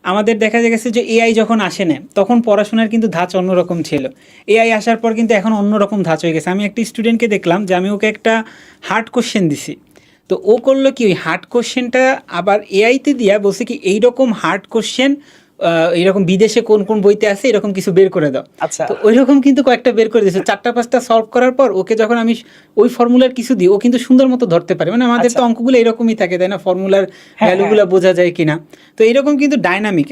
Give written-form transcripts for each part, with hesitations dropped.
আমাদের দেখা গেছে যে এআই যখন আসে না তখন পড়াশোনার কিন্তু ধাঁচ অন্যরকম ছিল। এআই আসার পর কিন্তু এখন অন্যরকম ধাঁচ হয়ে গেছে। আমি একটা স্টুডেন্টকে দেখলাম যে আমি ওকে একটা হার্ড কোশ্চেন দিছি, তো ও করলো কি ওই হার্ড কোশ্চেনটা আবার এআইতে দিয়া বলছে কি এইরকম হার্ড কোশ্চেন এইরকম বিদেশে কোন কোন বইতে আছে এরকম কিছু বের করে দাও। আচ্ছা তো ওই রকম কিন্তু কয়েকটা বের করে দিয়েছে, 4টা 5টা সলভ করার পর ওকে যখন আমি ওই ফর্মুলার কিছু দিই ও কিন্তু সুন্দর মতো ধরতে পারে। মানে আমাদের তো আচ্ছা অঙ্কগুলো এরকমই থাকে তাই না, ফর্মুলার হ্যাঁ হ্যাঁ ভ্যালুগুলো বোঝা যায় কিনা। তো এরকম কিন্তু ডাইনামিক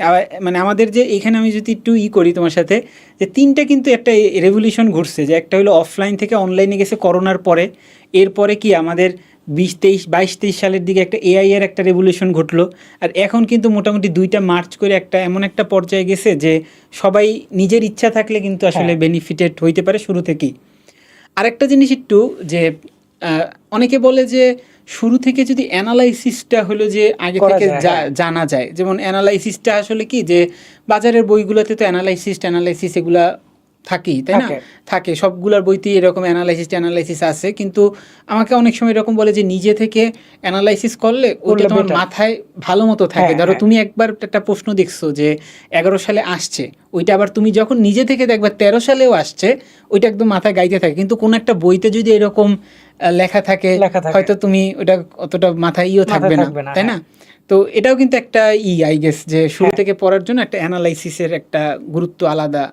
মানে আমাদের যে এখানে আমি যদি একটু করি তোমার সাথে, যে তিনটা কিন্তু একটা রেভলিউশন ঘটছে, যে একটা হলো অফলাইন থেকে অনলাইনে গেছে করোনার পরে, এরপরে কি আমাদের 22 23 সালের দিকে একটা এআই এর একটা রেভলিউশন ঘটলো, আর এখন কিন্তু মোটামুটি দুইটা মার্চ করে একটা এমন একটা পর্যায়ে গেছে যে সবাই নিজের ইচ্ছা থাকলে কিন্তু আসলে হ্যাঁ বেনিফিটেড হইতে পারে শুরু থেকেই। আরেকটা জিনিস একটু যে অনেকে বলে যে শুরু থেকে যদি অ্যানালাইসিসটা হলো যে আগে করা থেকে যায় হ্যাঁ জানা যায়, যেমন অ্যানালাইসিসটা আসলে কি যে বাজারের বইগুলোতে তো অ্যানালাইসিস এগুলা থাকেই তাই না, থাকে থাকে সবগুলোর বইতেই এরকম অ্যানালাইসিস আছে, কিন্তু আমাকে অনেক সময় এরকম বলে যে নিজে থেকে অ্যানালাইসিস করলে ওইটা করলে তোমার বেটার মাথায় ভালো মতো থাকে। হ্যাঁ ধরো হ্যাঁ তুমি একবার একটা প্রশ্ন দেখছো যে 11 সালে আসছে, ওইটা আবার তুমি যখন নিজে থেকে দেখবা 13 সালেও আসছে, ওইটা একদম মাথায় গাইতে থাকে। কিন্তু কোনো একটা বইতে যদি এরকম লেখা থাকে লেখা থাকে হয়তো তুমি ওটা অতটা মাথায় থাকবে মাথায় না থাকবে না তাই হ্যাঁ না। তো এটাও কিন্তু একটা আই গেস যে শুরু হ্যাঁ থেকে পড়ার জন্য একটা অ্যানালাইসিসের একটা গুরুত্ব আলাদা